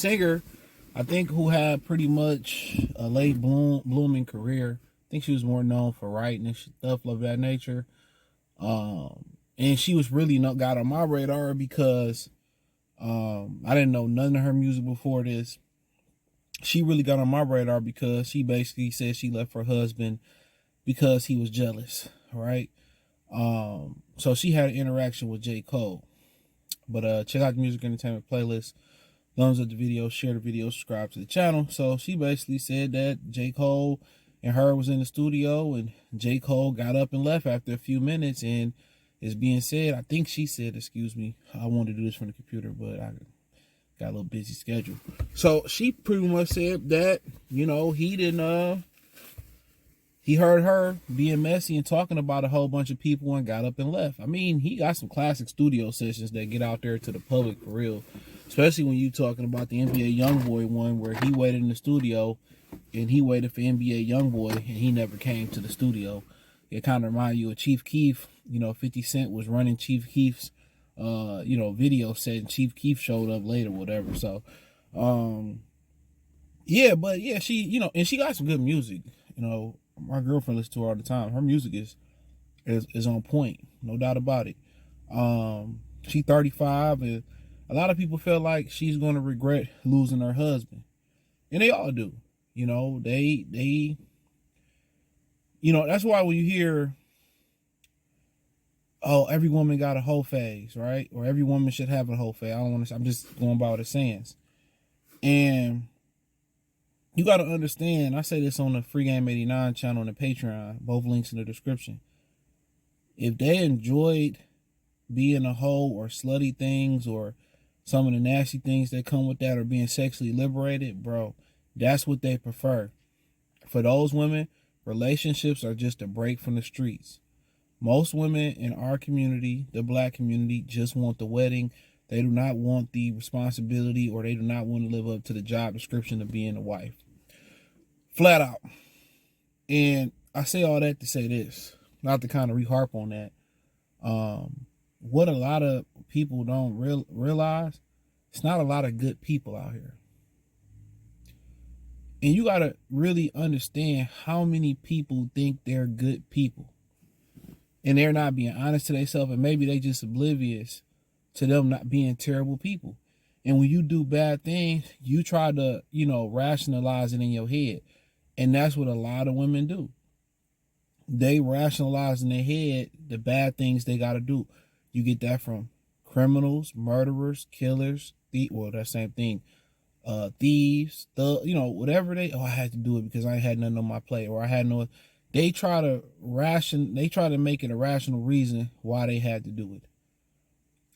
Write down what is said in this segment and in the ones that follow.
singer, I think, who had pretty much a late blooming career. I think she was more known for writing and stuff of that nature. And she was really not got on my radar because I didn't know none of her music before this. She really got on my radar because she basically said she left her husband because he was jealous, right? So she had an interaction with J.Cole. But check out the music entertainment playlist. Thumbs up the video, share the video, subscribe to the channel. So she basically said that J.Cole and her was in the studio, and J.Cole got up and left after a few minutes. And it's being said, I think she said, excuse me, I wanted to do this from the computer, but I got a little busy schedule. So she pretty much said that, you know, he didn't, he heard her being messy and talking about a whole bunch of people and got up and left. I mean, he got some classic studio sessions that get out there to the public for real. Especially when you talking about the NBA Youngboy one where he waited in the studio and he waited for NBA Youngboy and he never came to the studio. It kind of reminds you of Chief Keef. You know, 50 Cent was running Chief Keef's, you know, video set, and Chief Keef showed up later, whatever. So, yeah, but yeah, she, you know, and she got some good music. You know, my girlfriend listens to her all the time. Her music is on point, no doubt about it. She 35, and a lot of people feel like she's going to regret losing her husband, and they all do. You know, they, you know, that's why when you hear, oh, every woman got a whole phase, right? Or every woman should have a whole phase. I don't want to, I'm just going by what it's saying. And you got to understand, I say this on the Free Game 89 channel and the Patreon, both links in the description. If they enjoyed being a hoe or slutty things or some of the nasty things that come with that or being sexually liberated, bro, that's what they prefer. For those women, relationships are just a break from the streets. Most women in our community, the black community, just want the wedding. They do not want the responsibility, or they do not want to live up to the job description of being a wife. Flat out. And I say all that to say this, not to kind of re-harp on that. What a lot of people don't realize, it's not a lot of good people out here. And you got to really understand how many people think they're good people. And they're not being honest to themselves, and maybe they just oblivious to them not being terrible people. And when you do bad things, you try to, you know, rationalize it in your head. And that's what a lot of women do. They rationalize in their head the bad things they got to do. You get that from criminals, murderers, killers, well, that same thing. Thieves, you know, whatever they, I had to do it because I had nothing on my plate, or I had no, they try to make it a rational reason why they had to do it.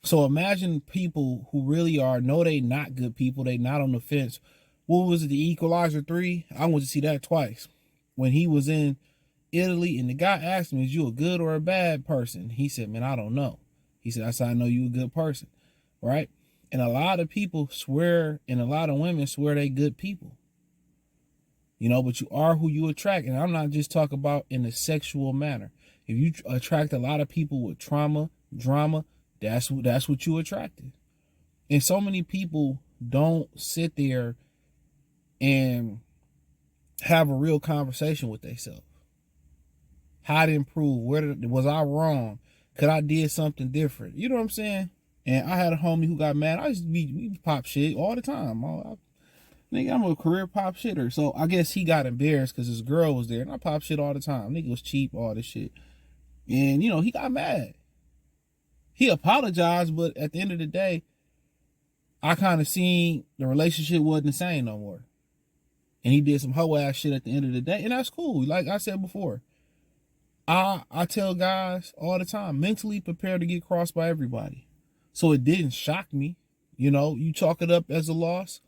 So imagine people who really know they not good people, they not on the fence. What was it, The Equalizer 3? I went to see that twice. When he was in Italy, and the guy asked him, is you a good or a bad person? He said, man, I don't know. He said, that's how I know you a good person, right? And a lot of people swear, and a lot of women swear they good people. You know, but you are who you attract. And I'm not just talking about in a sexual manner. If you attract a lot of people with trauma, drama, that's what you attracted. And so many people don't sit there and have a real conversation with themselves. How to improve? Was I wrong? Could I did something different? You know what I'm saying? And I had a homie who got mad. We pop shit all the time. Nigga, I'm a career pop shitter. So I guess he got embarrassed because his girl was there. And I pop shit all the time. Nigga was cheap, all this shit. And, you know, he got mad. He apologized, but at the end of the day, I kind of seen the relationship wasn't the same no more. And he did some hoe ass shit at the end of the day. And that's cool. Like I said before, I tell guys all the time, mentally prepare to get crossed by everybody. So it didn't shock me. You know, you chalk it up as a loss.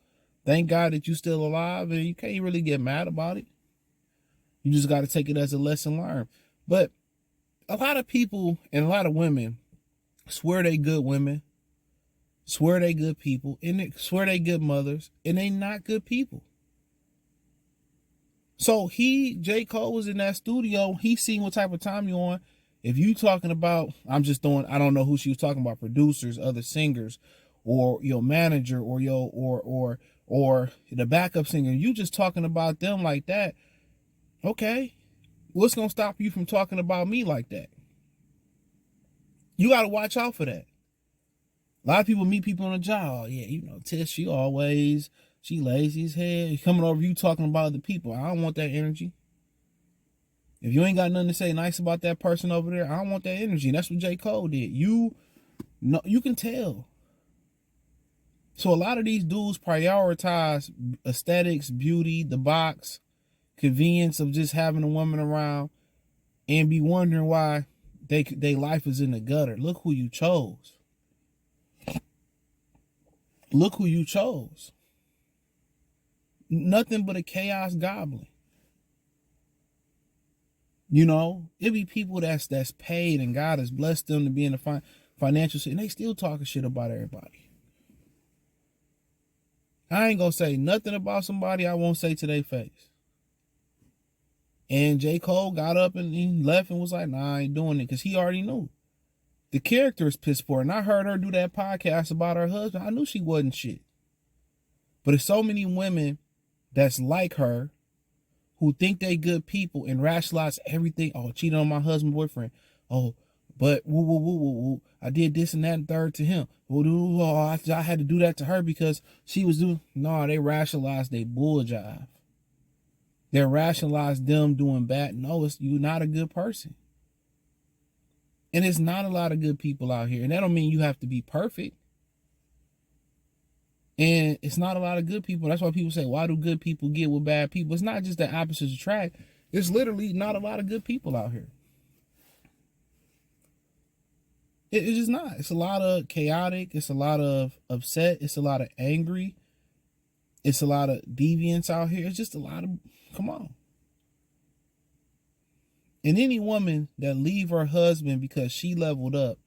Thank God that you're still alive, and you can't really get mad about it. You just got to take it as a lesson learned. But a lot of people and a lot of women swear they good women, swear they good people, and they swear they good mothers, and they not good people. So J.Cole was in that studio. He seen what type of time you on. If you talking about, I don't know who she was talking about, producers, other singers, or your manager, or or the backup singer, you just talking about them like that. Okay, what's going to stop you from talking about me like that? You got to watch out for that. A lot of people meet people on the job. Oh, yeah, Tish, she lazy as hell. Coming over you talking about other people. I don't want that energy. If you ain't got nothing to say nice about that person over there, I don't want that energy. And that's what J.Cole did. You can tell. So a lot of these dudes prioritize aesthetics, beauty, the box, convenience of just having a woman around, and be wondering why they life is in the gutter. Look who you chose. Look who you chose. Nothing but a chaos goblin. It be people that's paid and God has blessed them to be in the financial, and they still talking shit about everybody. I ain't gonna say nothing about somebody I won't say to their face. And J. Cole got up and he left and was like, nah, I ain't doing it, because he already knew. The character is piss poor. And I heard her do that podcast about her husband. I knew she wasn't shit. But there's so many women that's like her who think they good people and rationalize everything. Oh, cheated on my husband, boyfriend. Oh, but woo, woo, woo, woo, woo. I did this and that and third to him. Oh, I had to do that to her because she was doing. No, they rationalize they bull jive. They rationalize them doing bad. No, you're not a good person. And it's not a lot of good people out here. And that don't mean you have to be perfect. And it's not a lot of good people. That's why people say, why do good people get with bad people? It's not just the opposites attract. There's literally not a lot of good people out here. It's just not. It's a lot of chaotic. It's a lot of upset. It's a lot of angry. It's a lot of deviance out here. It's just a lot of, come on. And any woman that leave her husband because she leveled up,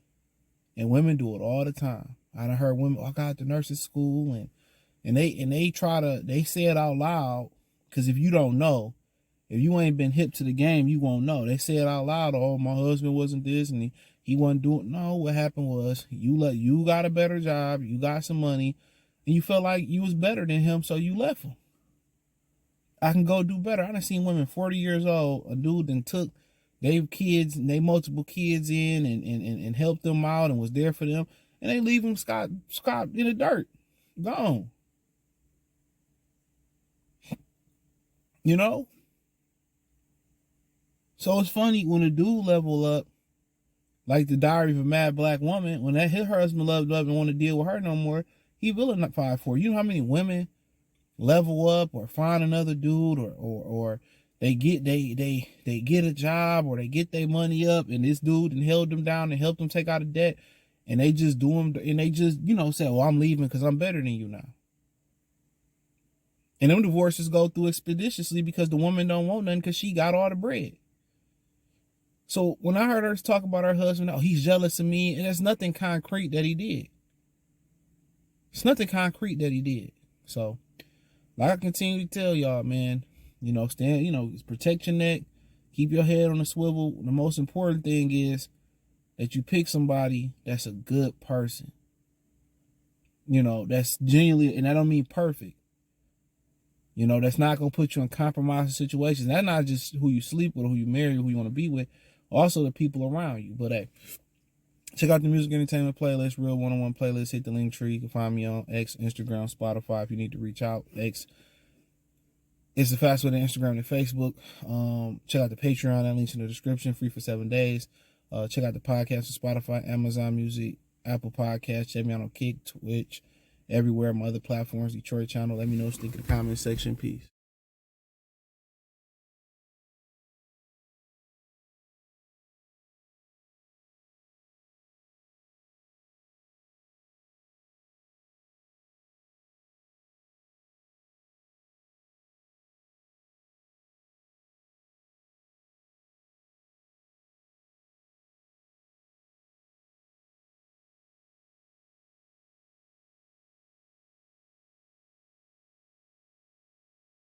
and women do it all the time. I done heard women, I got to nurses school, and they say it out loud, because if you don't know, if you ain't been hip to the game, you won't know. They say it out loud, oh, my husband wasn't this, and he wasn't doing. No, what happened was you got a better job, you got some money, and you felt like you was better than him, so you left him. I can go do better. I done seen women 40 years old, a dude then took they kids and they multiple kids in and helped them out and was there for them, and they leave them scot in the dirt, gone. So it's funny when a dude level up, like the Diary of a Mad Black Woman, when his husband leveled up and want to deal with her no more, he vilified for. You know how many women level up or find another dude, or they get a job, or they get their money up, and this dude and held them down and helped them take out of debt, and they just do them, and they just say, well, I'm leaving because I'm better than you now. And them divorces go through expeditiously because the woman don't want nothing because she got all the bread. So when I heard her talk about her husband, oh, he's jealous of me, and there's nothing concrete that he did. It's nothing concrete that he did. So like I continue to tell y'all, man, stand, protect your neck, keep your head on the swivel. The most important thing is that you pick somebody that's a good person. That's genuinely, and I don't mean perfect. That's not going to put you in compromising situations. That's not just who you sleep with, or who you marry, or who you want to be with. Also the people around you. But hey, check out the music entertainment playlist, Real 101 playlist. Hit the link tree. You can find me on X, Instagram, Spotify if you need to reach out. X is the fast way to Instagram and Facebook. Check out the Patreon. That link's in the description. Free for 7 days. Check out the podcast on Spotify, Amazon Music, Apple Podcasts. Check me out on Kick, Twitch, everywhere. My other platforms, Detroit channel. Let me know. Stick in the comment section. Peace.